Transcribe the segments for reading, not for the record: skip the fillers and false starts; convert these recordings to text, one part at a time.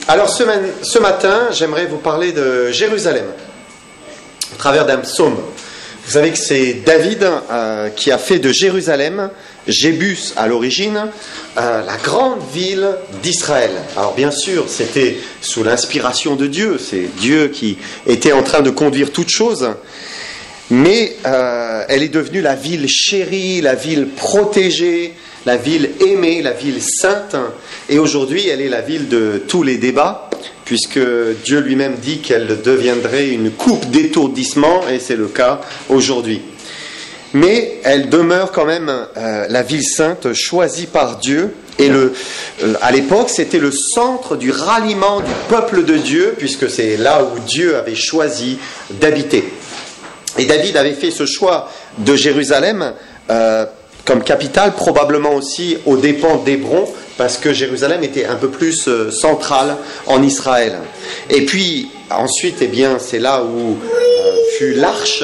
Alors ce matin, j'aimerais vous parler de Jérusalem, au travers d'un psaume. Vous savez que c'est David qui a fait de Jérusalem, Jébus à l'origine, la grande ville d'Israël. Alors bien sûr, c'était sous l'inspiration de Dieu, c'est Dieu qui était en train de conduire toutes choses, mais elle est devenue la ville chérie, la ville protégée, la ville aimée, la ville sainte, et aujourd'hui elle est la ville de tous les débats, puisque Dieu lui-même dit qu'elle deviendrait une coupe d'étourdissement, et c'est le cas aujourd'hui. Mais elle demeure quand même la ville sainte choisie par Dieu, et à l'époque c'était le centre du ralliement du peuple de Dieu, puisque c'est là où Dieu avait choisi d'habiter. Et David avait fait ce choix de Jérusalem comme capitale, probablement aussi aux dépens d'Hébron, parce que Jérusalem était un peu plus centrale en Israël. Et puis ensuite, eh bien, c'est là où fut l'arche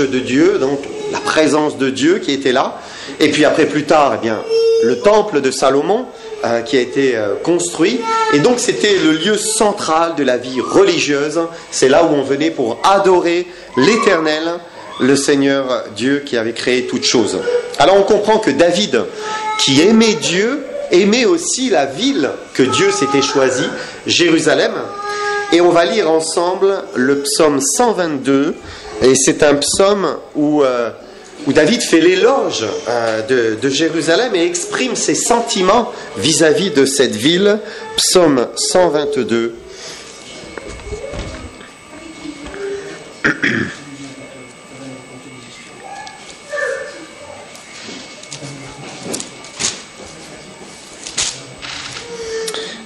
de Dieu, donc la présence de Dieu qui était là. Et puis après, plus tard, eh bien, le temple de Salomon qui a été construit. Et donc c'était le lieu central de la vie religieuse. C'est là où on venait pour adorer l'Éternel, le Seigneur Dieu qui avait créé toutes choses. Alors on comprend que David, qui aimait Dieu, aimait aussi la ville que Dieu s'était choisie, Jérusalem. Et on va lire ensemble le psaume 122, et c'est un psaume où David fait l'éloge de Jérusalem et exprime ses sentiments vis-à-vis de cette ville. Psaume 122.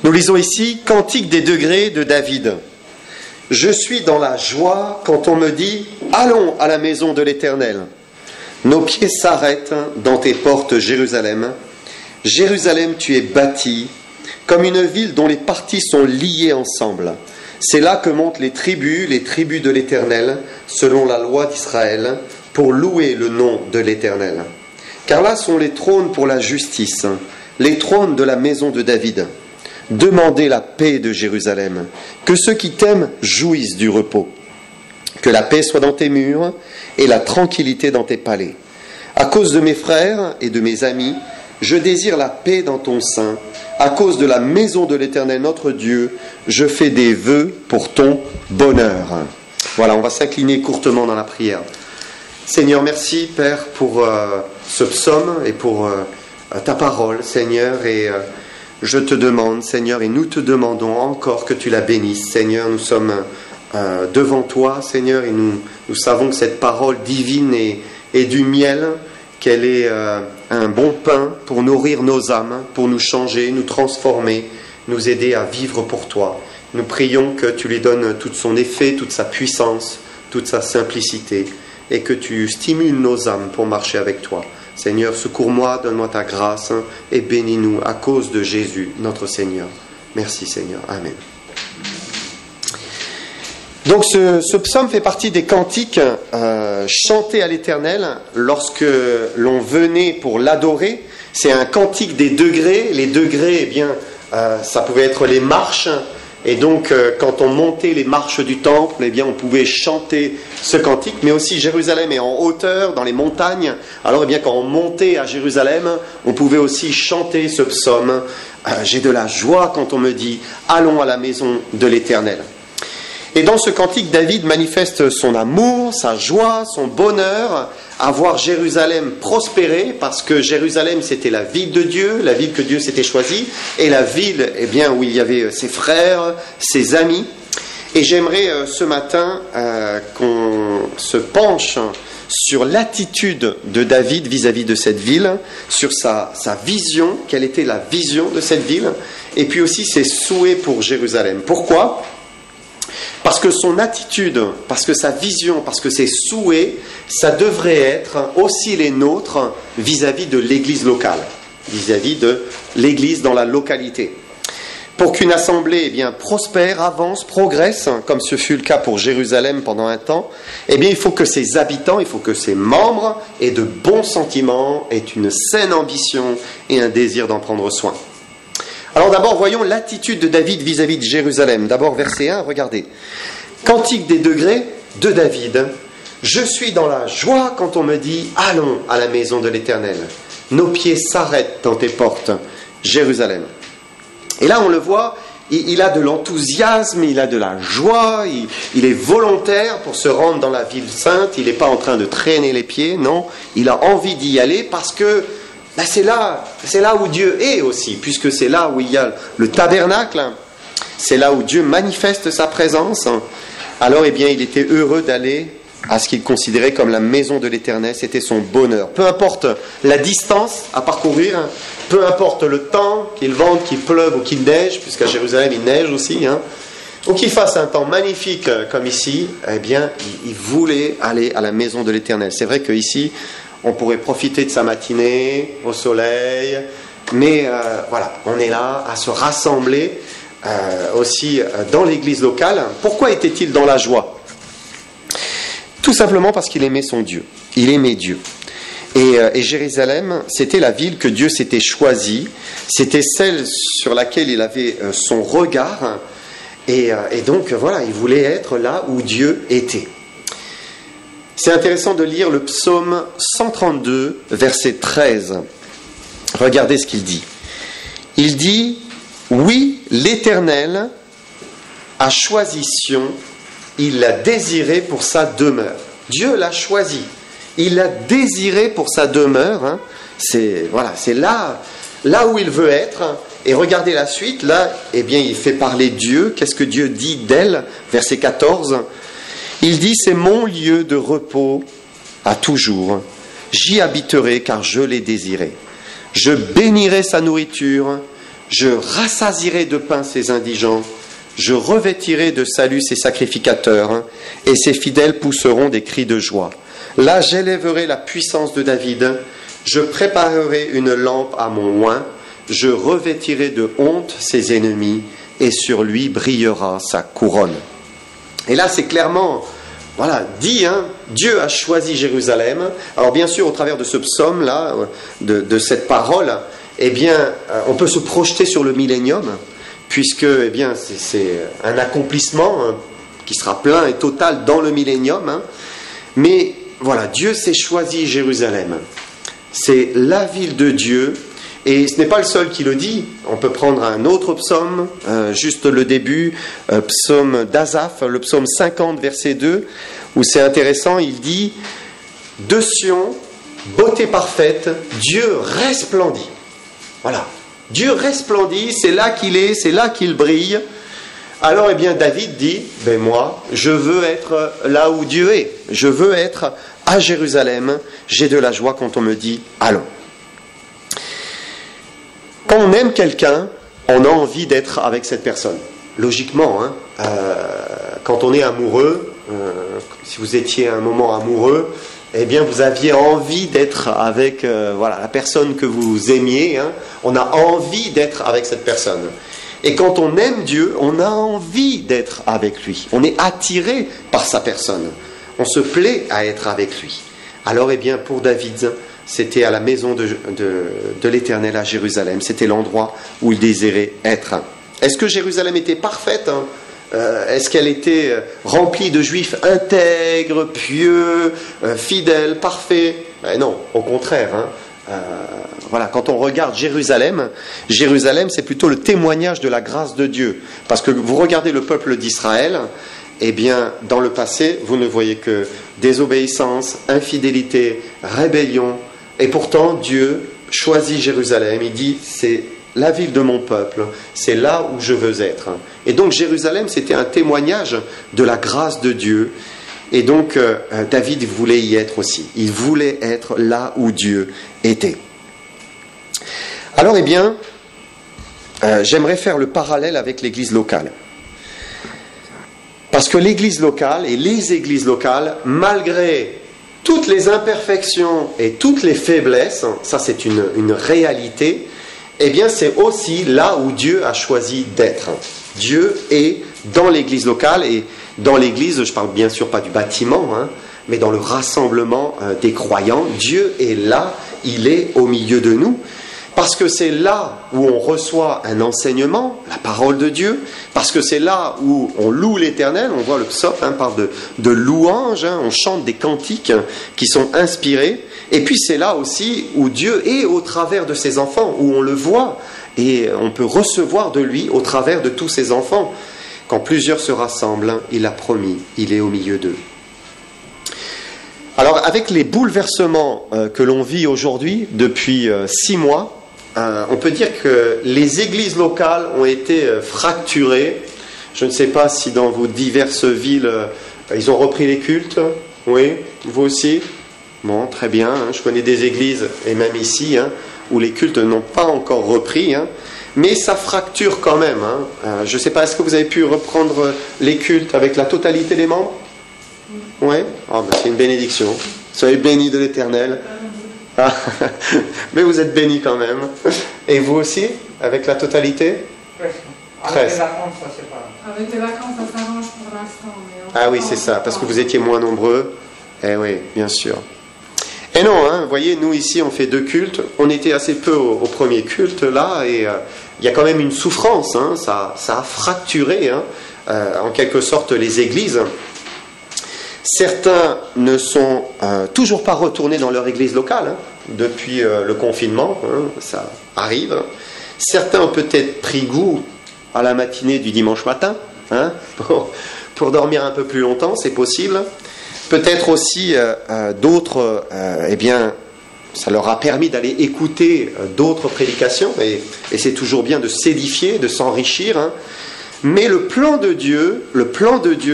Nous lisons ici « Cantique des degrés de David ». Je suis dans la joie quand on me dit « Allons à la maison de l'Éternel ». Nos pieds s'arrêtent dans tes portes, Jérusalem. Jérusalem, tu es bâtie comme une ville dont les parties sont liées ensemble. C'est là que montent les tribus de l'Éternel, selon la loi d'Israël, pour louer le nom de l'Éternel. Car là sont les trônes pour la justice, les trônes de la maison de David. Demandez la paix de Jérusalem, que ceux qui t'aiment jouissent du repos. Que la paix soit dans tes murs et la tranquillité dans tes palais. À cause de mes frères et de mes amis, je désire la paix dans ton sein. À cause de la maison de l'Éternel notre Dieu, je fais des vœux pour ton bonheur. Voilà, on va s'incliner courtement dans la prière. Seigneur, merci Père pour ce psaume et pour ta parole, Seigneur, et je te demande, Seigneur, et nous te demandons encore que tu la bénisses. Seigneur, nous sommes devant toi, Seigneur, et nous savons que cette parole divine est du miel, qu'elle est un bon pain pour nourrir nos âmes, pour nous changer, nous transformer, nous aider à vivre pour toi. Nous prions que tu lui donnes tout son effet, toute sa puissance, toute sa simplicité, et que tu stimules nos âmes pour marcher avec toi. Seigneur, secours-moi, donne-moi ta grâce et bénis-nous à cause de Jésus, notre Seigneur. Merci Seigneur. Amen. Donc ce psaume fait partie des cantiques chantés à l'Éternel lorsque l'on venait pour l'adorer. C'est un cantique des degrés. Les degrés, eh bien, ça pouvait être les marches. Et donc, quand on montait les marches du temple, eh bien, on pouvait chanter ce cantique. Mais aussi, Jérusalem est en hauteur, dans les montagnes. Alors, eh bien, quand on montait à Jérusalem, on pouvait aussi chanter ce psaume. J'ai de la joie quand on me dit « Allons à la maison de l'Éternel ». Et dans ce cantique, David manifeste son amour, sa joie, son bonheur à voir Jérusalem prospérer, parce que Jérusalem, c'était la ville de Dieu, la ville que Dieu s'était choisie, et la ville, eh bien, où il y avait ses frères, ses amis. Et j'aimerais ce matin qu'on se penche sur l'attitude de David vis-à-vis de cette ville, sur sa vision, quelle était la vision de cette ville, et puis aussi ses souhaits pour Jérusalem. Pourquoi ? Parce que son attitude, parce que sa vision, parce que ses souhaits, ça devrait être aussi les nôtres vis-à-vis de l'Église locale, vis-à-vis de l'Église dans la localité. Pour qu'une assemblée eh bien, prospère, avance, progresse, comme ce fut le cas pour Jérusalem pendant un temps, eh bien, il faut que ses habitants, il faut que ses membres aient de bons sentiments, aient une saine ambition et un désir d'en prendre soin. Alors d'abord, voyons l'attitude de David vis-à-vis de Jérusalem. D'abord, verset 1, regardez. Cantique des degrés de David. Je suis dans la joie quand on me dit « Allons à la maison de l'Éternel ». Nos pieds s'arrêtent dans tes portes, Jérusalem. Et là, on le voit, il a de l'enthousiasme, il a de la joie, il est volontaire pour se rendre dans la ville sainte. Il n'est pas en train de traîner les pieds, non. Il a envie d'y aller parce que c'est là où Dieu est aussi, puisque c'est là où il y a le tabernacle, c'est là où Dieu manifeste sa présence. Alors, eh bien, il était heureux d'aller à ce qu'il considérait comme la maison de l'Éternel, c'était son bonheur. Peu importe la distance à parcourir, peu importe le temps, qu'il vente, qu'il pleuve ou qu'il neige, puisqu'à Jérusalem il neige aussi, ou qu'il fasse un temps magnifique comme ici, eh bien, il voulait aller à la maison de l'Éternel. C'est vrai qu'ici, on pourrait profiter de sa matinée au soleil, mais voilà, on est là à se rassembler aussi dans l'église locale. Pourquoi était-il dans la joie ? Tout simplement parce qu'il aimait son Dieu. Il aimait Dieu. Et Jérusalem, c'était la ville que Dieu s'était choisie. C'était celle sur laquelle il avait son regard. Et donc, voilà, il voulait être là où Dieu était. C'est intéressant de lire le psaume 132, verset 13. Regardez ce qu'il dit. Il dit « Oui, l'Éternel a choisi Sion, il l'a désiré pour sa demeure. » Dieu l'a choisi. Il l'a désiré pour sa demeure. C'est là où il veut être. Et regardez la suite. Là, eh bien, il fait parler Dieu. Qu'est-ce que Dieu dit d'elle ? Verset 14. Il dit « C'est mon lieu de repos à toujours. J'y habiterai car je l'ai désiré. Je bénirai sa nourriture. Je rassasierai de pain ses indigents. Je revêtirai de salut ses sacrificateurs, et ses fidèles pousseront des cris de joie. Là, j'élèverai la puissance de David. Je préparerai une lampe à mon oint. Je revêtirai de honte ses ennemis, et sur lui brillera sa couronne. » Et là, c'est clairement, dit, Dieu a choisi Jérusalem. Alors bien sûr, au travers de ce psaume-là, de cette parole, eh bien, on peut se projeter sur le millénium, puisque eh bien, c'est un accomplissement qui sera plein et total dans le millénium. Mais voilà, Dieu s'est choisi Jérusalem. C'est la ville de Dieu, et ce n'est pas le seul qui le dit. On peut prendre un autre psaume, juste le début, psaume d'Asaph, le psaume 50, verset 2, où c'est intéressant, il dit « De Sion, beauté parfaite, Dieu resplendit. » Voilà. Dieu resplendit, c'est là qu'il est, c'est là qu'il brille. Alors, eh bien, David dit, moi, je veux être là où Dieu est. Je veux être à Jérusalem. J'ai de la joie quand on me dit, allons. Quand on aime quelqu'un, on a envie d'être avec cette personne. Logiquement, quand on est amoureux, si vous étiez à un moment amoureux, eh bien, vous aviez envie d'être avec la personne que vous aimiez. On a envie d'être avec cette personne. Et quand on aime Dieu, on a envie d'être avec lui. On est attiré par sa personne. On se plaît à être avec lui. Alors, eh bien, pour David, c'était à la maison de l'Éternel à Jérusalem. C'était l'endroit où il désirait être. Est-ce que Jérusalem était parfaite ? Est-ce qu'elle était remplie de juifs intègres, pieux, fidèles, parfaits ? Non, au contraire. Quand on regarde Jérusalem, c'est plutôt le témoignage de la grâce de Dieu. Parce que vous regardez le peuple d'Israël, eh bien, dans le passé, vous ne voyez que désobéissance, infidélité, rébellion. Et pourtant, Dieu choisit Jérusalem. Il dit, c'est la ville de mon peuple, c'est là où je veux être. Et donc Jérusalem, c'était un témoignage de la grâce de Dieu. Et donc David voulait y être aussi. Il voulait être là où Dieu était. Alors, eh bien, j'aimerais faire le parallèle avec l'église locale. Parce que l'église locale et les églises locales, malgré toutes les imperfections et toutes les faiblesses, ça c'est une réalité, eh bien c'est aussi là où Dieu a choisi d'être. Dieu est dans l'église locale, et dans l'église, je ne parle bien sûr pas du bâtiment, mais dans le rassemblement des croyants. Dieu est là, il est au milieu de nous. parce que c'est là où on reçoit un enseignement, la parole de Dieu, parce que c'est là où on loue l'Éternel, on voit le psaume, parle de louanges, on chante des cantiques qui sont inspirés, et puis c'est là aussi où Dieu est au travers de ses enfants, où on le voit, et on peut recevoir de lui au travers de tous ses enfants. Quand plusieurs se rassemblent, il a promis, il est au milieu d'eux. Alors avec les bouleversements que l'on vit aujourd'hui, depuis 6 mois, on peut dire que les églises locales ont été fracturées. Je ne sais pas si dans vos diverses villes, ils ont repris les cultes. Oui, vous aussi? Bon, très bien. Je connais des églises, et même ici, où les cultes n'ont pas encore repris. Mais ça fracture quand même. Je ne sais pas, est-ce que vous avez pu reprendre les cultes avec la totalité des membres? Oui. C'est une bénédiction. Soyez bénis de l'Éternel. Mais vous êtes bénis quand même. Et vous aussi, avec la totalité? Avec les vacances, ça c'est pas... Avec les vacances, ça s'arrange pour l'instant. Oui, c'est ça, parce que vous étiez moins nombreux. Eh oui, bien sûr. Et non, vous voyez, nous ici, on fait 2 cultes. On était assez peu au premier culte, là, et il y a quand même une souffrance. Ça a fracturé, en quelque sorte, les églises. Certains ne sont toujours pas retournés dans leur église locale depuis le confinement, ça arrive. Certains ont peut-être pris goût à la matinée du dimanche matin, pour dormir un peu plus longtemps, c'est possible. Peut-être aussi d'autres, ça leur a permis d'aller écouter d'autres prédications, et c'est toujours bien de s'édifier, de s'enrichir. Mais le plan de Dieu,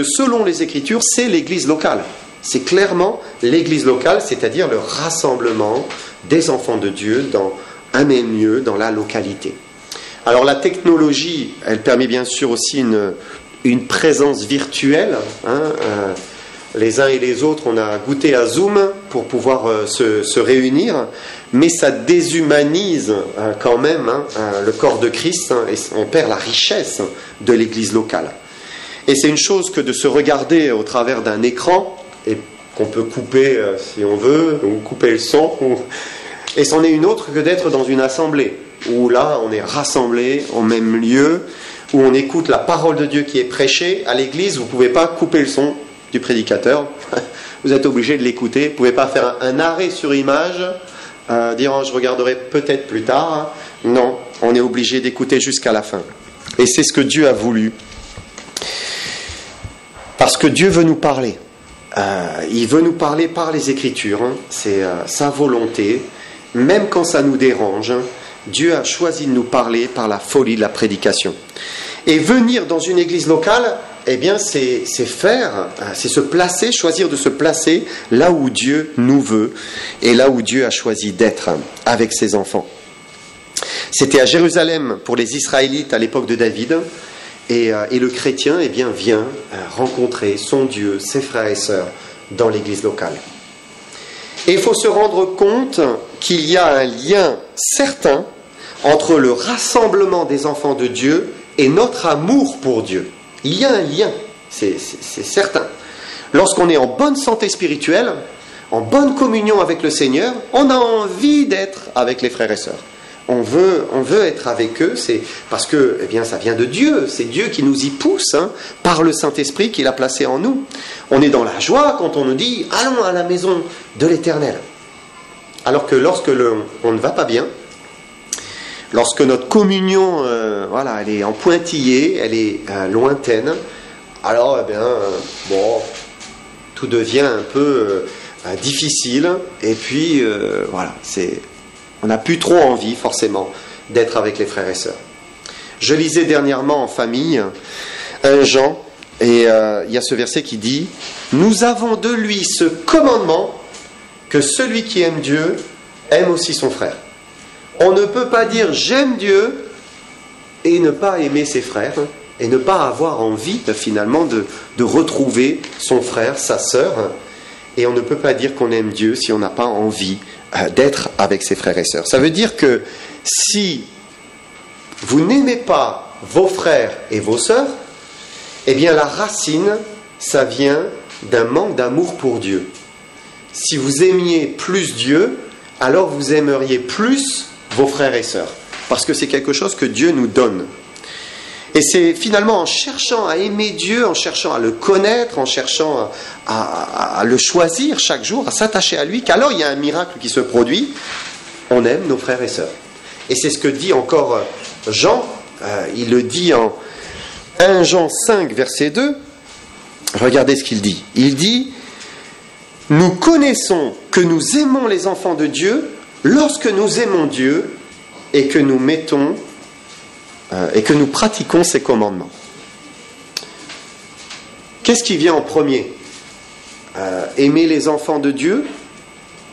selon les Écritures, c'est l'église locale. C'est clairement l'église locale, c'est-à-dire le rassemblement des enfants de Dieu dans un même lieu, dans la localité. Alors la technologie, elle permet bien sûr aussi une présence virtuelle. Les uns et les autres, on a goûté à Zoom pour pouvoir se réunir, mais ça déshumanise quand même le corps de Christ, et on perd la richesse de l'église locale. Et c'est une chose que de se regarder au travers d'un écran, et qu'on peut couper si on veut, ou couper le son, et c'en est une autre que d'être dans une assemblée, où là on est rassemblés au même lieu, où on écoute la parole de Dieu qui est prêchée. À l'église, vous ne pouvez pas couper le son du prédicateur, vous êtes obligé de l'écouter, vous ne pouvez pas faire un arrêt sur image, dire je regarderai peut-être plus tard. Non, on est obligé d'écouter jusqu'à la fin. Et c'est ce que Dieu a voulu. Parce que Dieu veut nous parler. Il veut nous parler par les Écritures, c'est sa volonté, même quand ça nous dérange. Dieu a choisi de nous parler par la folie de la prédication. Et venir dans une église locale, c'est se placer, choisir de se placer là où Dieu nous veut et là où Dieu a choisi d'être avec ses enfants. C'était à Jérusalem pour les Israélites à l'époque de David, et le chrétien vient rencontrer son Dieu, ses frères et sœurs dans l'église locale. Et il faut se rendre compte qu'il y a un lien certain entre le rassemblement des enfants de Dieu et notre amour pour Dieu. Il y a un lien, c'est certain. Lorsqu'on est en bonne santé spirituelle, en bonne communion avec le Seigneur, on a envie d'être avec les frères et sœurs. On veut être avec eux, c'est parce que ça vient de Dieu, c'est Dieu qui nous y pousse, par le Saint-Esprit qu'il a placé en nous. On est dans la joie quand on nous dit « Allons à la maison de l'Éternel ». Alors que lorsque on ne va pas bien, lorsque notre communion elle est en pointillé, elle est lointaine, alors tout devient un peu difficile, et puis on n'a plus trop envie forcément d'être avec les frères et sœurs. Je lisais dernièrement en famille un Jean, et il y a ce verset qui dit « Nous avons de lui ce commandement que celui qui aime Dieu aime aussi son frère. » On ne peut pas dire « j'aime Dieu » et ne pas aimer ses frères, et ne pas avoir envie finalement de retrouver son frère, sa sœur. Et on ne peut pas dire qu'on aime Dieu si on n'a pas envie d'être avec ses frères et sœurs. Ça veut dire que si vous n'aimez pas vos frères et vos sœurs, la racine, ça vient d'un manque d'amour pour Dieu. Si vous aimiez plus Dieu, alors vous aimeriez plus vos frères et sœurs, parce que c'est quelque chose que Dieu nous donne. Et c'est finalement en cherchant à aimer Dieu, en cherchant à le connaître, en cherchant à le choisir chaque jour, à s'attacher à lui, qu'alors il y a un miracle qui se produit. On aime nos frères et sœurs. Et c'est ce que dit encore Jean. Il le dit en 1 Jean 5, verset 2. Regardez ce qu'il dit. Il dit « Nous connaissons que nous aimons les enfants de Dieu lorsque nous aimons Dieu et que nous mettons et que nous pratiquons ses commandements. » Qu'est-ce qui vient en premier ? Aimer les enfants de Dieu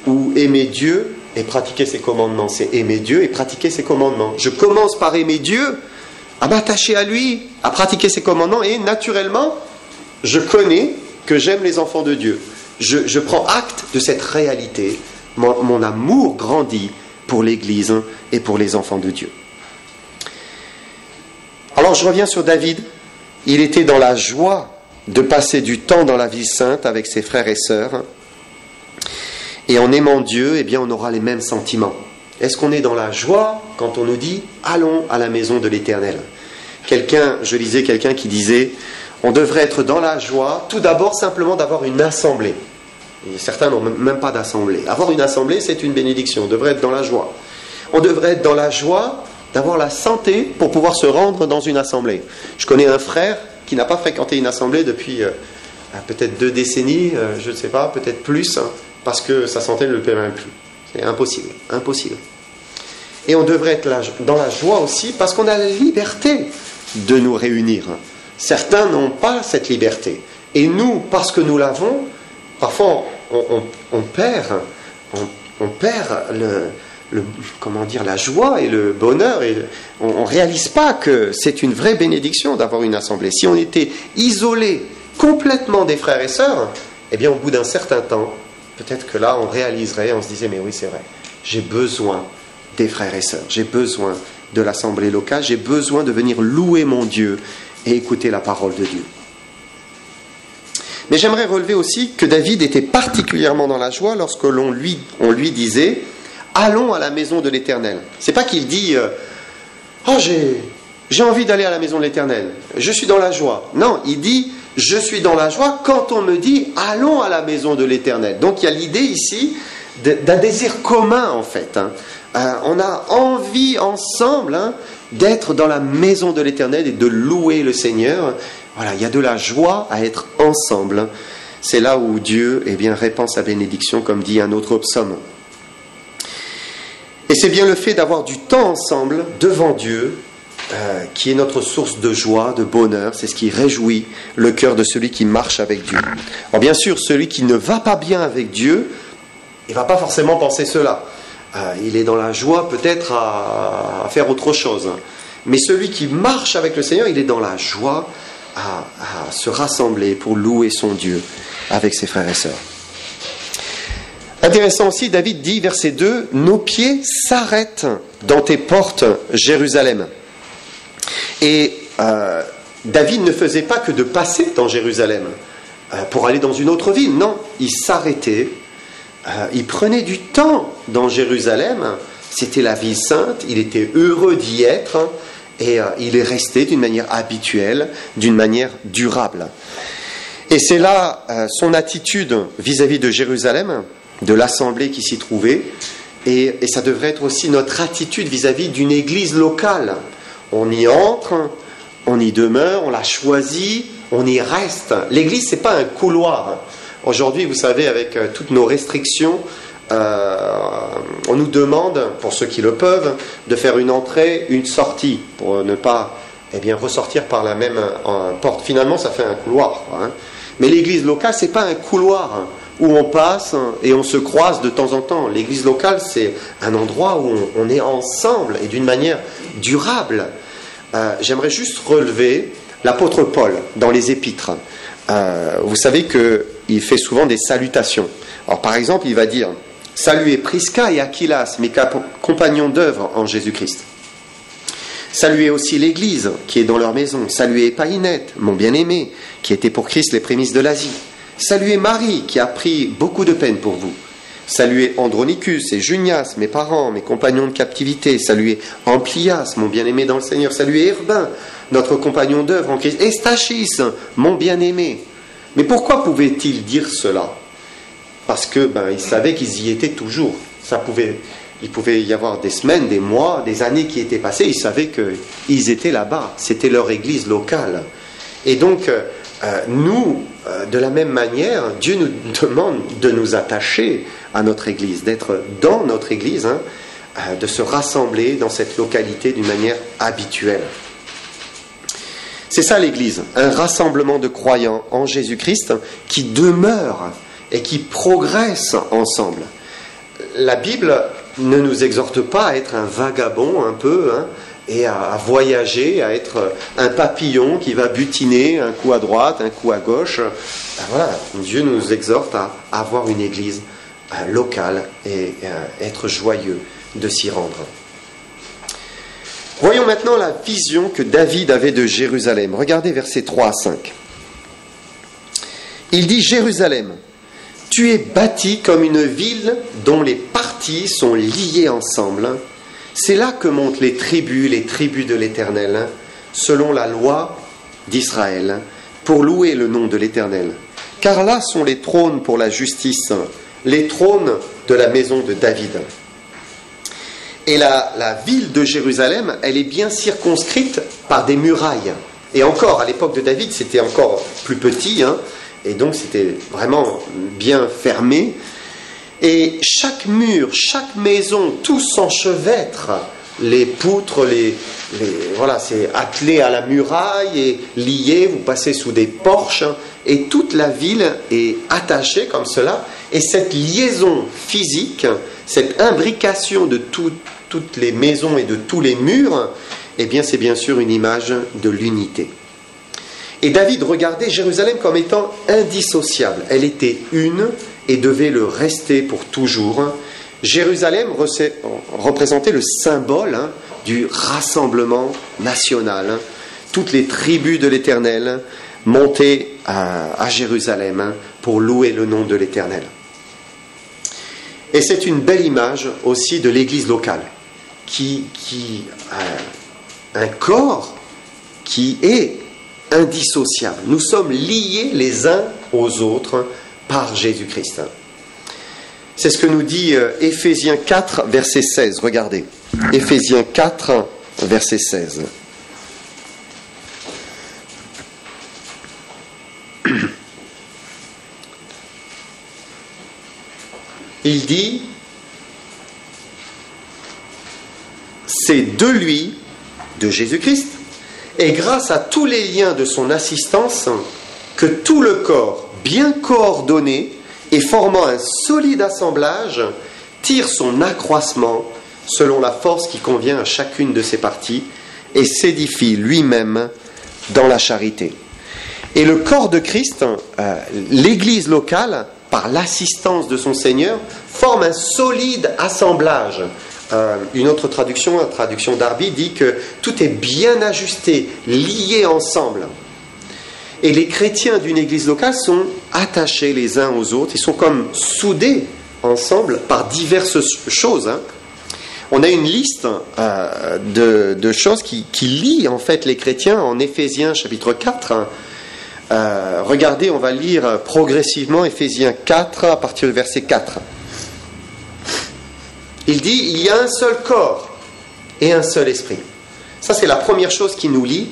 ou aimer Dieu et pratiquer ses commandements? C'est aimer Dieu et pratiquer ses commandements. Je commence par aimer Dieu, à m'attacher à lui, à pratiquer ses commandements, et naturellement, je connais que j'aime les enfants de Dieu. Je prends acte de cette réalité. Mon amour grandit pour l'Église et pour les enfants de Dieu. Alors je reviens sur David. Il était dans la joie de passer du temps dans la ville sainte avec ses frères et sœurs. Et en aimant Dieu, eh bien, on aura les mêmes sentiments. Est-ce qu'on est dans la joie quand on nous dit « Allons à la maison de l'Éternel » ? Je lisais quelqu'un qui disait « On devrait être dans la joie, tout d'abord simplement d'avoir une assemblée. » Et certains n'ont même pas d'assemblée. Avoir une assemblée, c'est une bénédiction. On devrait être dans la joie. On devrait être dans la joie d'avoir la santé pour pouvoir se rendre dans une assemblée. Je connais un frère qui n'a pas fréquenté une assemblée depuis peut-être 2 décennies, je ne sais pas, peut-être plus, parce que sa santé ne le permet plus. C'est impossible, impossible. Et on devrait être dans la joie aussi parce qu'on a la liberté de nous réunir. Certains n'ont pas cette liberté. Et nous, parce que nous l'avons, parfois on perd la joie et le bonheur, et on ne réalise pas que c'est une vraie bénédiction d'avoir une assemblée. Si on était isolé complètement des frères et sœurs, eh bien au bout d'un certain temps, peut-être que là on réaliserait, on se disait mais oui c'est vrai, j'ai besoin des frères et sœurs, j'ai besoin de l'assemblée locale, j'ai besoin de venir louer mon Dieu et écouter la parole de Dieu. Mais j'aimerais relever aussi que David était particulièrement dans la joie lorsque on lui disait « Allons à la maison de l'Éternel ». C'est pas qu'il dit « Oh, j'ai envie d'aller à la maison de l'Éternel, je suis dans la joie ». Non, il dit « Je suis dans la joie quand on me dit « Allons à la maison de l'Éternel ». Donc il y a l'idée ici d'un désir commun en fait. On a envie ensemble d'être dans la maison de l'Éternel et de louer le Seigneur. Voilà, il y a de la joie à être ensemble. C'est là où Dieu répand sa bénédiction, comme dit un autre psaume. Et c'est bien le fait d'avoir du temps ensemble devant Dieu qui est notre source de joie, de bonheur. C'est ce qui réjouit le cœur de celui qui marche avec Dieu. Alors bien sûr, celui qui ne va pas bien avec Dieu, il ne va pas forcément penser cela. Il est dans la joie peut-être à faire autre chose. Mais celui qui marche avec le Seigneur, il est dans la joie à se rassembler pour louer son Dieu avec ses frères et sœurs. Intéressant aussi, David dit, verset 2, « Nos pieds s'arrêtent dans tes portes, Jérusalem. » Et David ne faisait pas que de passer dans Jérusalem pour aller dans une autre ville. Non, il s'arrêtait, il prenait du temps dans Jérusalem. C'était la ville sainte, il était heureux d'y être. Et il est resté d'une manière habituelle, d'une manière durable. Et c'est là son attitude vis-à-vis de Jérusalem, de l'assemblée qui s'y trouvait, et ça devrait être aussi notre attitude vis-à-vis d'une église locale. On y entre, on y demeure, on la choisit, on y reste. L'église, ce n'est pas un couloir. Aujourd'hui, vous savez, avec toutes nos restrictions, on nous demande, pour ceux qui le peuvent, de faire une entrée, une sortie, pour ne pas ressortir par la même porte. Finalement, ça fait un couloir. Mais l'église locale, ce n'est pas un couloir où on passe et on se croise de temps en temps. L'église locale, c'est un endroit où on est ensemble et d'une manière durable. J'aimerais juste relever l'apôtre Paul dans les épîtres. Vous savez qu'il fait souvent des salutations. Alors, par exemple, il va dire « Saluez Prisca et Aquilas, mes compagnons d'œuvre en Jésus-Christ. Saluez aussi l'Église qui est dans leur maison. Saluez Épaïnette, mon bien-aimé, qui était pour Christ les prémices de l'Asie. Saluez Marie, qui a pris beaucoup de peine pour vous. Saluez Andronicus et Junias, mes parents, mes compagnons de captivité. Saluez Amplias, mon bien-aimé dans le Seigneur. Saluez Herbin, notre compagnon d'œuvre en Christ. Et Stachys, mon bien-aimé. Mais pourquoi pouvait-il dire cela? Parce que il savait qu'ils y étaient toujours. Il pouvait y avoir des semaines, des mois, des années qui étaient passées. Ils savaient qu'ils étaient là-bas. C'était leur église locale. Et donc, nous, de la même manière, Dieu nous demande de nous attacher à notre église, d'être dans notre église, de se rassembler dans cette localité d'une manière habituelle. C'est ça l'église, un rassemblement de croyants en Jésus-Christ qui demeure et qui progresse ensemble. La Bible ne nous exhorte pas à être un vagabond un peu, et à voyager, à être un papillon qui va butiner un coup à droite, un coup à gauche. Voilà, Dieu nous exhorte à avoir une église locale et être joyeux de s'y rendre. Voyons maintenant la vision que David avait de Jérusalem. Regardez versets 3 à 5. Il dit « Jérusalem, tu es bâtie comme une ville dont les parties sont liées ensemble. C'est là que montent les tribus de l'Éternel, selon la loi d'Israël, pour louer le nom de l'Éternel. Car là sont les trônes pour la justice, les trônes de la maison de David. » Et la ville de Jérusalem, elle est bien circonscrite par des murailles. Et encore, à l'époque de David, c'était encore plus petit, et donc c'était vraiment bien fermé. Et chaque mur, chaque maison, tout s'enchevêtre. Les poutres, voilà, c'est attelé à la muraille et lié, vous passez sous des porches, et toute la ville est attachée comme cela. Et cette liaison physique, cette imbrication de toutes les maisons et de tous les murs, eh bien c'est bien sûr une image de l'unité. Et David regardait Jérusalem comme étant indissociable. Elle était une et devait le rester pour toujours. Jérusalem représentait le symbole du rassemblement national. Toutes les tribus de l'Éternel montaient à Jérusalem pour louer le nom de l'Éternel. Et c'est une belle image aussi de l'église locale, qui a un corps qui est indissociable. Nous sommes liés les uns aux autres par Jésus-Christ. C'est ce que nous dit Éphésiens 4, verset 16. Regardez, Éphésiens 4, verset 16. Il dit, c'est de lui, de Jésus-Christ, et grâce à tous les liens de son assistance, que tout le corps, bien coordonné et formant un solide assemblage, tire son accroissement selon la force qui convient à chacune de ses parties et s'édifie lui-même dans la charité. Et le corps de Christ, l'Église locale, par l'assistance de son Seigneur, forme un solide assemblage. Une autre traduction, la traduction Darby, dit que tout est bien ajusté, lié ensemble. Et les chrétiens d'une église locale sont attachés les uns aux autres, ils sont comme soudés ensemble par diverses choses. On a une liste de choses qui lient en fait les chrétiens en Éphésiens chapitre 4. Regardez, on va lire progressivement Éphésiens 4 à partir du verset 4. Il dit, il y a un seul corps et un seul esprit. Ça, c'est la première chose qui nous lie,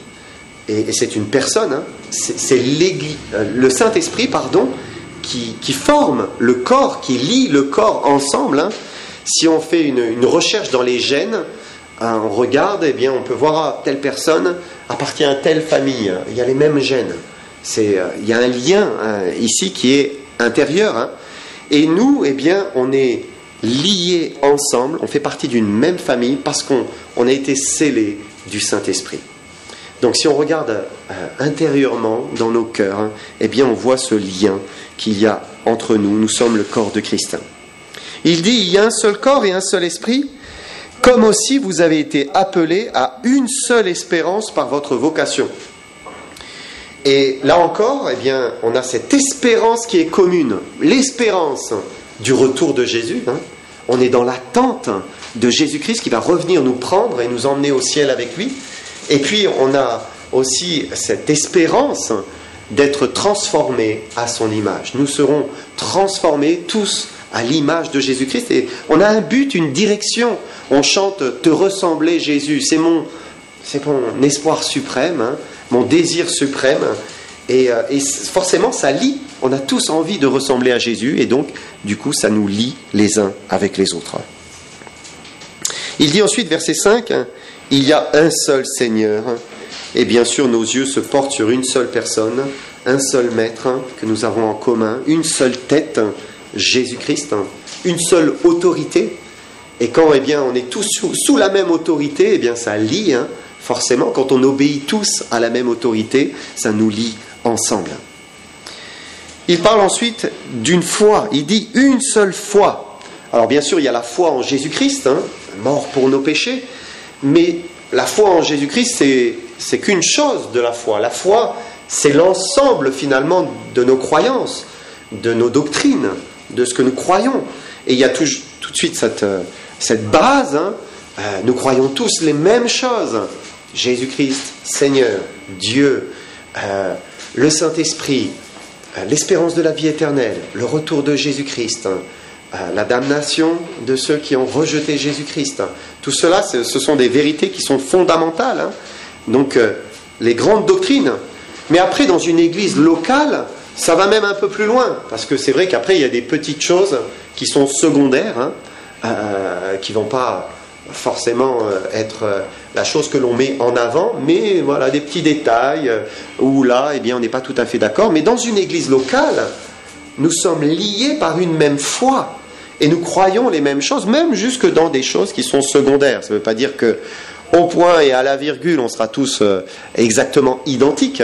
et c'est une personne, c'est le Saint-Esprit, qui forme le corps, qui lie le corps ensemble. Si on fait une recherche dans les gènes, on regarde, eh bien, on peut voir telle personne appartient à telle famille, il y a les mêmes gènes. Il y a un lien ici qui est intérieur. Et nous, eh bien, on est liés ensemble, on fait partie d'une même famille parce qu'on a été scellés du Saint-Esprit. Donc si on regarde intérieurement dans nos cœurs, eh bien on voit ce lien qu'il y a entre nous. Nous sommes le corps de Christ. Il dit, il y a un seul corps et un seul esprit, comme aussi vous avez été appelés à une seule espérance par votre vocation. Et là encore, eh bien, on a cette espérance qui est commune, l'espérance du retour de Jésus. On est dans l'attente de Jésus-Christ qui va revenir nous prendre et nous emmener au ciel avec lui. Et puis on a aussi cette espérance d'être transformés à son image. Nous serons transformés tous à l'image de Jésus-Christ. Et on a un but, une direction. On chante « Te ressembler, Jésus ». C'est mon espoir suprême, mon désir suprême. Et forcément, ça lie. On a tous envie de ressembler à Jésus. Et donc, du coup, ça nous lie les uns avec les autres. Il dit ensuite, verset 5, « Il y a un seul Seigneur. » Et bien sûr, nos yeux se portent sur une seule personne, un seul maître que nous avons en commun, une seule tête, Jésus-Christ, une seule autorité. Et quand on est tous sous la même autorité, ça lie, forcément. Quand on obéit tous à la même autorité, ça nous lie ensemble. Il parle ensuite d'une foi. Il dit une seule foi. Alors bien sûr, il y a la foi en Jésus-Christ, mort pour nos péchés, mais la foi en Jésus-Christ, c'est qu'une chose de la foi. La foi, c'est l'ensemble finalement de nos croyances, de nos doctrines, de ce que nous croyons. Et il y a tout de suite cette base, nous croyons tous les mêmes choses. Jésus-Christ, Seigneur, Dieu, le Saint-Esprit, l'espérance de la vie éternelle, le retour de Jésus-Christ, la damnation de ceux qui ont rejeté Jésus-Christ. Tout cela, ce sont des vérités qui sont fondamentales. Donc, les grandes doctrines. Mais après, dans une église locale, ça va même un peu plus loin. Parce que c'est vrai qu'après, il y a des petites choses qui sont secondaires, qui ne vont pas forcément être la chose que l'on met en avant, mais voilà, des petits détails où là, on n'est pas tout à fait d'accord. Mais dans une église locale, nous sommes liés par une même foi. Et nous croyons les mêmes choses, même jusque dans des choses qui sont secondaires. Ça ne veut pas dire que au point et à la virgule, on sera tous exactement identiques.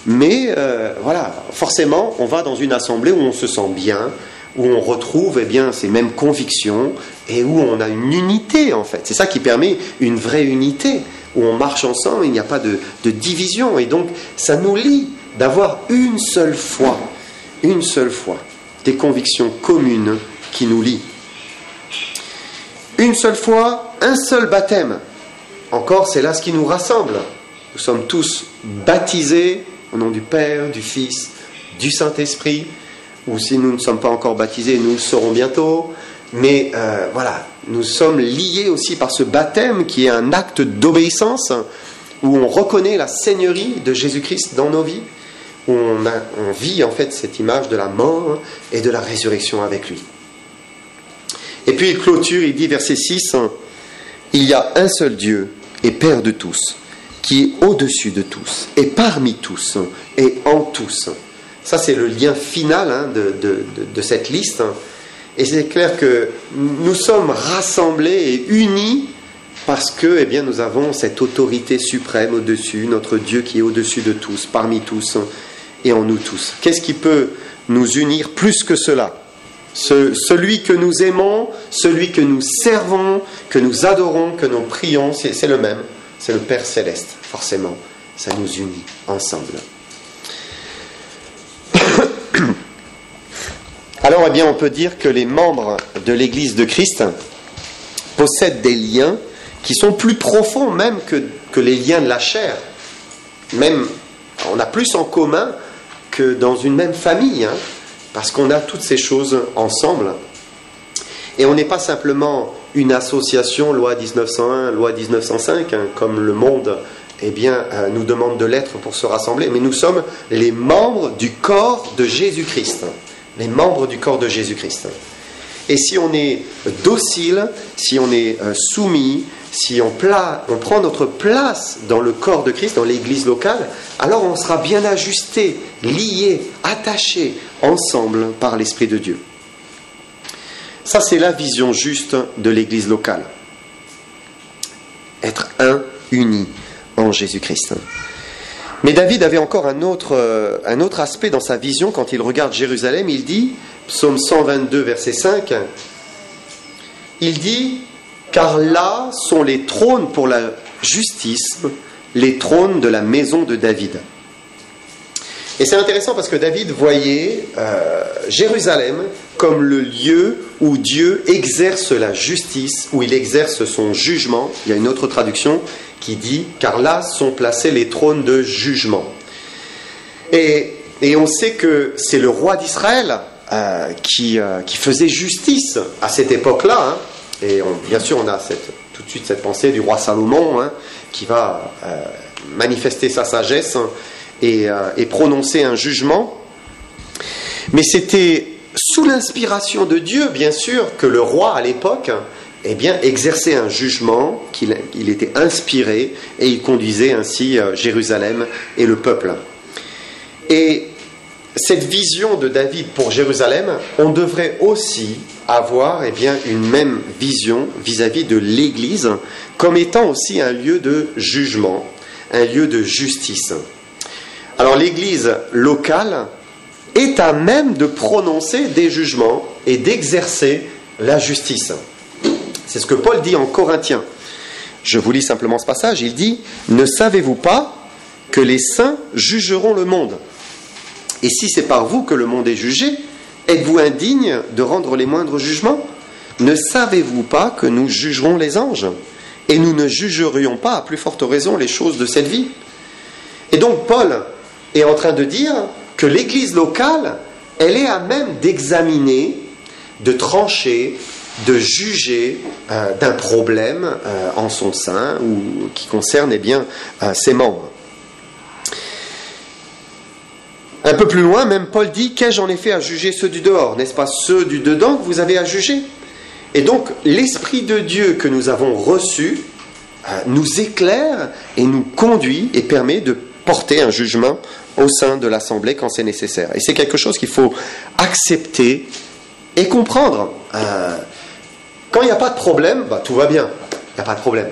Mais voilà, forcément, on va dans une assemblée où on se sent bien, où on retrouve ces mêmes convictions et où on a une unité en fait. C'est ça qui permet une vraie unité, où on marche ensemble, il n'y a pas de division. Et donc, ça nous lie d'avoir une seule foi, des convictions communes qui nous lient. Une seule foi, un seul baptême. Encore, c'est là ce qui nous rassemble. Nous sommes tous baptisés au nom du Père, du Fils, du Saint-Esprit, ou si nous ne sommes pas encore baptisés, nous le serons bientôt. Mais voilà, nous sommes liés aussi par ce baptême qui est un acte d'obéissance, où on reconnaît la seigneurie de Jésus-Christ dans nos vies, où on vit en fait cette image de la mort et de la résurrection avec lui. Et puis il clôture, il dit verset 6, « Il y a un seul Dieu et Père de tous, qui est au-dessus de tous, et parmi tous, et en tous. » Ça, c'est le lien final de cette liste. Et c'est clair que nous sommes rassemblés et unis parce que nous avons cette autorité suprême au-dessus, notre Dieu qui est au-dessus de tous, parmi tous, et en nous tous. Qu'est-ce qui peut nous unir plus que cela ? Celui que nous aimons, celui que nous servons, que nous adorons, que nous prions, c'est le même. C'est le Père Céleste, forcément. Ça nous unit ensemble. Alors, on peut dire que les membres de l'Église de Christ possèdent des liens qui sont plus profonds même que les liens de la chair. Même, on a plus en commun que dans une même famille, parce qu'on a toutes ces choses ensemble. Et on n'est pas simplement une association, loi 1901, loi 1905, comme le monde nous demande de l'être pour se rassembler, mais nous sommes les membres du corps de Jésus-Christ. Les membres du corps de Jésus-Christ. Et si on est docile, si on est soumis, si on prend notre place dans le corps de Christ, dans l'église locale, alors on sera bien ajusté, lié, attaché, ensemble par l'Esprit de Dieu. Ça, c'est la vision juste de l'église locale. Être un, uni en Jésus-Christ. Mais David avait encore un autre aspect dans sa vision quand il regarde Jérusalem. Il dit, psaume 122, verset 5, il dit « Car là sont les trônes pour la justice, les trônes de la maison de David. » Et c'est intéressant parce que David voyait Jérusalem comme le lieu où Dieu exerce la justice, où il exerce son jugement. Il y a une autre traduction qui dit « car là sont placés les trônes de jugement ». Et on sait que c'est le roi d'Israël qui faisait justice à cette époque-là. Et bien sûr, on a tout de suite cette pensée du roi Salomon qui va manifester sa sagesse et prononcer un jugement. Mais c'était sous l'inspiration de Dieu, bien sûr, que le roi à l'époque exerçait un jugement, qu'il était inspiré et il conduisait ainsi Jérusalem et le peuple. Et cette vision de David pour Jérusalem, on devrait aussi avoir une même vision vis-à-vis de l'Église comme étant aussi un lieu de jugement, un lieu de justice. Alors l'Église locale est à même de prononcer des jugements et d'exercer la justice. C'est ce que Paul dit en Corinthiens. Je vous lis simplement ce passage. Il dit « Ne savez-vous pas que les saints jugeront le monde ? Et si c'est par vous que le monde est jugé, êtes-vous indigne de rendre les moindres jugements ? Ne savez-vous pas que nous jugerons les anges ? Et nous ne jugerions pas à plus forte raison les choses de cette vie ?» Et donc Paul est en train de dire que l'Église locale, elle est à même d'examiner, de trancher, de juger d'un problème en son sein ou qui concerne ses membres. Un peu plus loin, même Paul dit « Qu'ai-je en effet à juger ceux du dehors ? N'est-ce pas ceux du dedans que vous avez à juger ?» Et donc, l'Esprit de Dieu que nous avons reçu nous éclaire et nous conduit et permet de porter un jugement au sein de l'Assemblée quand c'est nécessaire. Et c'est quelque chose qu'il faut accepter et comprendre. Quand il n'y a pas de problème, tout va bien, il n'y a pas de problème.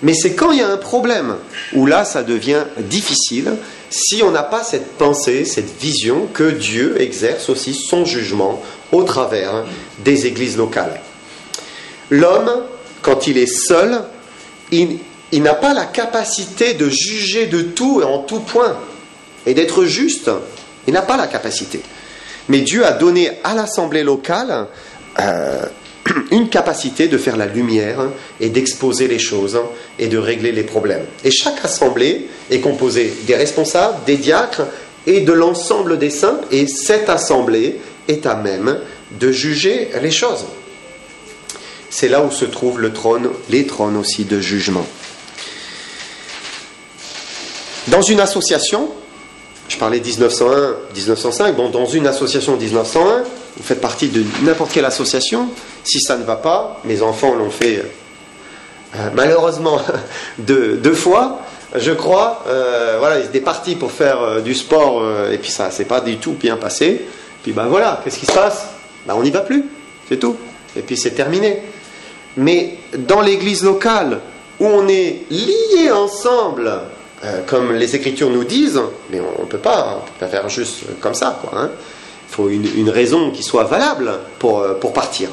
Mais c'est quand il y a un problème où là, ça devient difficile si on n'a pas cette pensée, cette vision que Dieu exerce aussi son jugement au travers des églises locales. L'homme, quand il est seul, il n'a pas la capacité de juger de tout et en tout point et d'être juste. Il n'a pas la capacité. Mais Dieu a donné à l'assemblée locale une capacité de faire la lumière et d'exposer les choses et de régler les problèmes. Et chaque assemblée est composée des responsables, des diacres et de l'ensemble des saints. Et cette assemblée est à même de juger les choses. C'est là où se trouvent les trônes aussi de jugement. Dans une association, je parlais 1901, 1905, dans une association 1901, vous faites partie de n'importe quelle association, si ça ne va pas, mes enfants l'ont fait malheureusement deux fois, je crois, ils étaient partis pour faire du sport et puis ça s'est pas du tout bien passé, puis voilà, qu'est-ce qui se passe ? On n'y va plus, c'est tout, et puis c'est terminé. Mais dans l'église locale, où on est liés ensemble, comme les Écritures nous disent, mais on ne peut pas faire juste comme ça, Il faut une raison qui soit valable pour partir.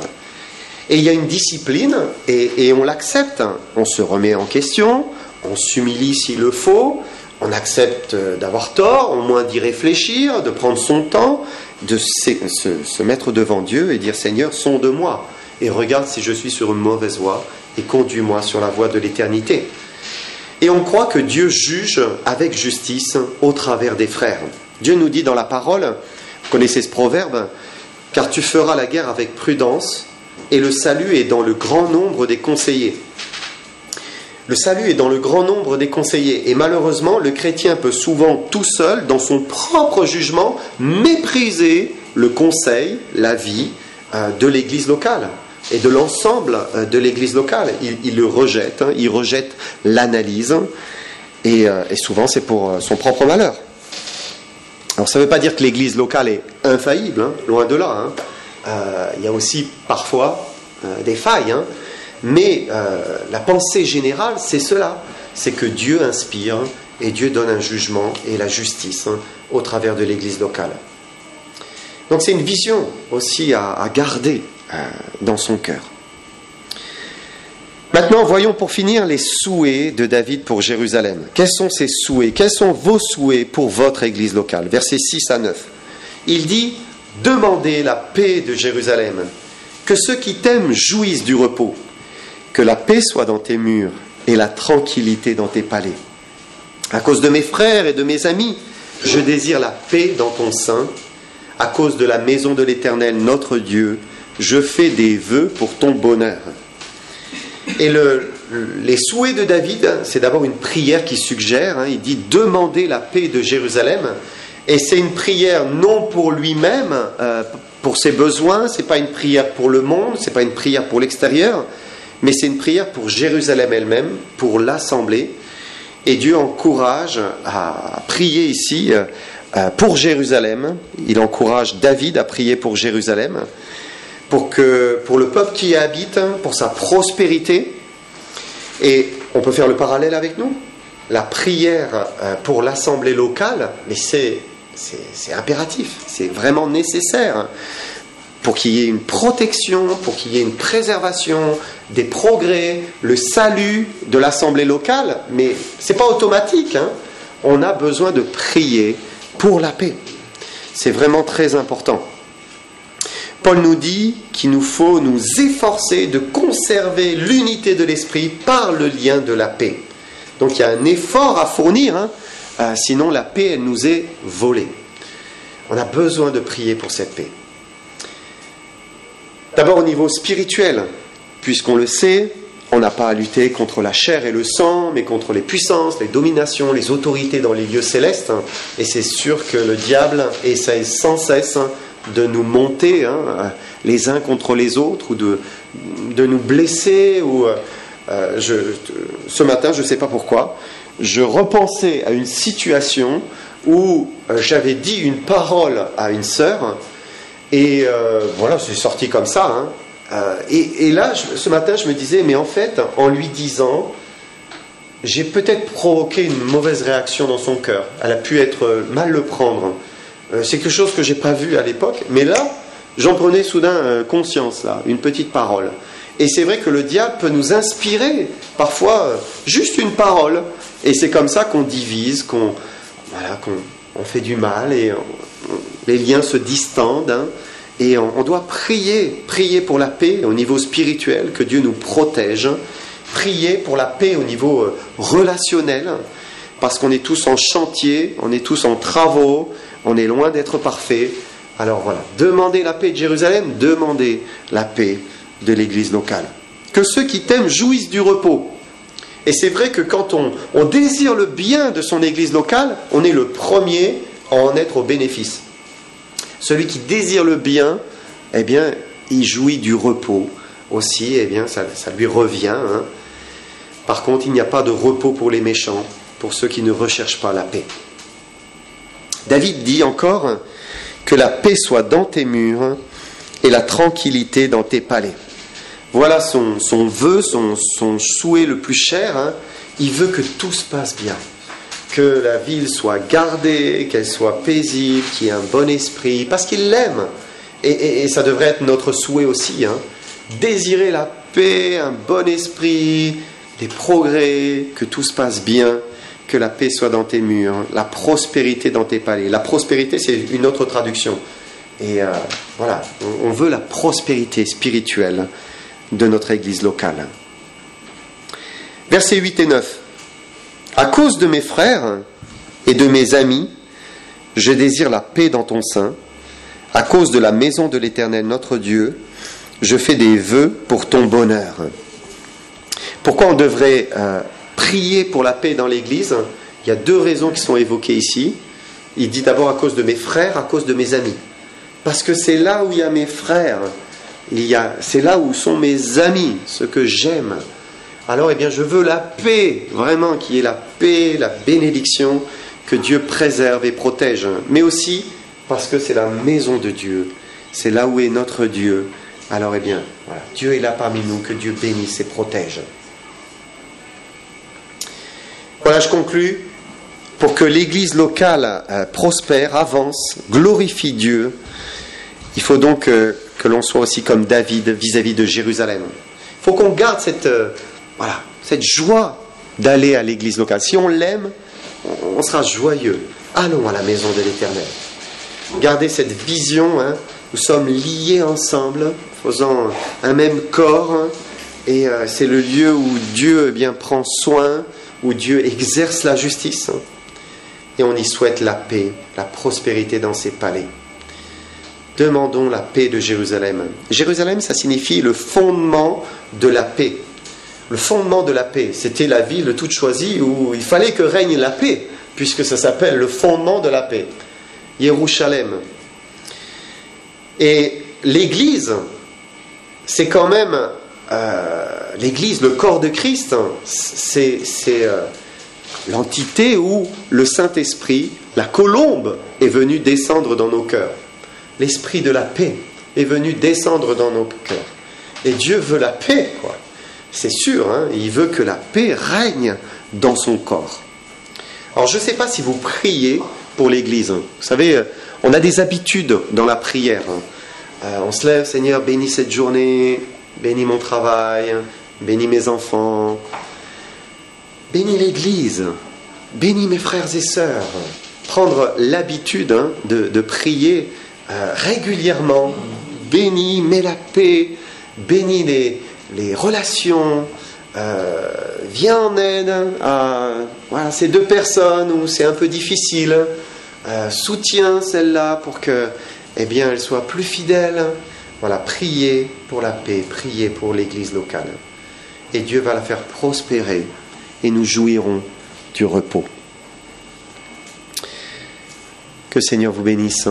Et il y a une discipline, et on l'accepte. On se remet en question, on s'humilie s'il le faut, on accepte d'avoir tort, au moins d'y réfléchir, de prendre son temps, de se mettre devant Dieu et dire « Seigneur, sonde-moi, et regarde si je suis sur une mauvaise voie, et conduis-moi sur la voie de l'éternité. » Et on croit que Dieu juge avec justice au travers des frères. Dieu nous dit dans la parole, vous connaissez ce proverbe, « Car tu feras la guerre avec prudence, et le salut est dans le grand nombre des conseillers. » Le salut est dans le grand nombre des conseillers. Et malheureusement, le chrétien peut souvent tout seul, dans son propre jugement, mépriser le conseil, l'avis de l'église locale et de l'ensemble de l'église locale. Il le rejette, il rejette l'analyse, et souvent c'est pour son propre malheur. Alors ça ne veut pas dire que l'église locale est infaillible, loin de là. Il y a aussi parfois des failles, mais la pensée générale, c'est cela, c'est que Dieu inspire et Dieu donne un jugement et la justice au travers de l'église locale. Donc c'est une vision aussi à garder dans son cœur. Maintenant, voyons pour finir les souhaits de David pour Jérusalem. Quels sont ses souhaits? Quels sont vos souhaits pour votre église locale? Versets 6 à 9. Il dit, « Demandez la paix de Jérusalem, que ceux qui t'aiment jouissent du repos, que la paix soit dans tes murs et la tranquillité dans tes palais. À cause de mes frères et de mes amis, je désire la paix dans ton sein. À cause de la maison de l'Éternel, notre Dieu, je fais des vœux pour ton bonheur. » Et les souhaits de David, c'est d'abord une prière qui suggère, il dit « Demandez la paix de Jérusalem ». Et c'est une prière non pour lui-même, pour ses besoins, c'est pas une prière pour le monde, c'est pas une prière pour l'extérieur, mais c'est une prière pour Jérusalem elle-même, pour l'assemblée. Et Dieu encourage à prier ici pour Jérusalem. Il encourage David à prier pour Jérusalem, pour le peuple qui y habite, pour sa prospérité. Et on peut faire le parallèle avec nous. La prière pour l'assemblée locale, mais c'est impératif, c'est vraiment nécessaire pour qu'il y ait une protection, pour qu'il y ait une préservation, des progrès, le salut de l'assemblée locale. Mais ce n'est pas automatique, On a besoin de prier pour la paix. C'est vraiment très important. Paul nous dit qu'il nous faut nous efforcer de conserver l'unité de l'esprit par le lien de la paix. Donc il y a un effort à fournir, sinon la paix, elle nous est volée. On a besoin de prier pour cette paix. D'abord au niveau spirituel, puisqu'on le sait, on n'a pas à lutter contre la chair et le sang, mais contre les puissances, les dominations, les autorités dans les lieux célestes. Et c'est sûr que le diable essaie sans cesse de nous monter les uns contre les autres, ou de nous blesser. Ce matin, je ne sais pas pourquoi, je repensais à une situation où j'avais dit une parole à une sœur, et voilà, c'est sorti comme ça. Et là, ce matin, je me disais, mais en fait, en lui disant, j'ai peut-être provoqué une mauvaise réaction dans son cœur. Elle a pu mal le prendre. C'est quelque chose que je n'ai pas vu à l'époque, mais là, j'en prenais soudain conscience, là, une petite parole. Et c'est vrai que le diable peut nous inspirer, parfois, juste une parole. Et c'est comme ça qu'on divise, qu'on fait du mal, et les liens se distendent. Et on doit prier pour la paix au niveau spirituel, que Dieu nous protège. Prier pour la paix au niveau relationnel, parce qu'on est tous en chantier, on est tous en travaux, on est loin d'être parfait. Alors voilà, demandez la paix de Jérusalem, demandez la paix de l'église locale. Que ceux qui t'aiment jouissent du repos. Et c'est vrai que quand on désire le bien de son église locale, on est le premier à en être au bénéfice. Celui qui désire le bien, eh bien, il jouit du repos aussi, eh bien, ça lui revient. Par contre, il n'y a pas de repos pour les méchants, pour ceux qui ne recherchent pas la paix. David dit encore que la paix soit dans tes murs et la tranquillité dans tes palais. Voilà son vœu, son souhait le plus cher. Il veut que tout se passe bien, que la ville soit gardée, qu'elle soit paisible, qu'il y ait un bon esprit, parce qu'il l'aime. Et ça devrait être notre souhait aussi. Désirer la paix, un bon esprit, des progrès, que tout se passe bien, que la paix soit dans tes murs, la prospérité dans tes palais. La prospérité, c'est une autre traduction. Et voilà, on veut la prospérité spirituelle de notre église locale. Versets 8 et 9. À cause de mes frères et de mes amis, je désire la paix dans ton sein. À cause de la maison de l'Éternel, notre Dieu, je fais des vœux pour ton bonheur. Pourquoi on devrait prier pour la paix dans l'Église? Il y a deux raisons qui sont évoquées ici. Il dit d'abord à cause de mes frères, à cause de mes amis. Parce que c'est là où il y a mes frères, c'est là où sont mes amis, ceux que j'aime. Alors, eh bien, je veux la paix, vraiment, qui est la paix, la bénédiction, que Dieu préserve et protège. Mais aussi parce que c'est la maison de Dieu, c'est là où est notre Dieu. Alors, eh bien, voilà, Dieu est là parmi nous, que Dieu bénisse et protège. Voilà, je conclus. Pour que l'Église locale prospère, avance, glorifie Dieu, il faut donc que l'on soit aussi comme David vis-à-vis de Jérusalem. Il faut qu'on garde voilà, cette joie d'aller à l'église locale. Si on l'aime, on sera joyeux. Allons à la maison de l'Éternel. Gardez cette vision, hein. Nous sommes liés ensemble, faisant un même corps, hein. Et c'est le lieu où Dieu prend soin, où Dieu exerce la justice, hein. Et on y souhaite la paix, la prospérité dans ses palais. Demandons la paix de Jérusalem. Jérusalem, ça signifie le fondement de la paix. Le fondement de la paix, c'était la ville toute choisie où il fallait que règne la paix, puisque ça s'appelle le fondement de la paix. Jérusalem. Et l'Église, c'est quand même... l'Église, le corps de Christ, c'est l'entité où le Saint-Esprit, la colombe, est venu descendre dans nos cœurs. L'Esprit de la paix est venu descendre dans nos cœurs. Et Dieu veut la paix, quoi. C'est sûr, hein, il veut que la paix règne dans son corps. Alors, je ne sais pas si vous priez pour l'Église. Vous savez, on a des habitudes dans la prière. On se lève, Seigneur, bénis cette journée, bénis mon travail, bénis mes enfants, bénis l'Église, bénis mes frères et sœurs. Prendre l'habitude, hein, de prier régulièrement. Bénis, mets la paix, bénis les relations, viens en aide à ces deux personnes où c'est un peu difficile, soutiens celle-là pour que elle soit plus fidèle. Voilà, priez pour la paix, priez pour l'Église locale. Et Dieu va la faire prospérer et nous jouirons du repos. Que le Seigneur vous bénisse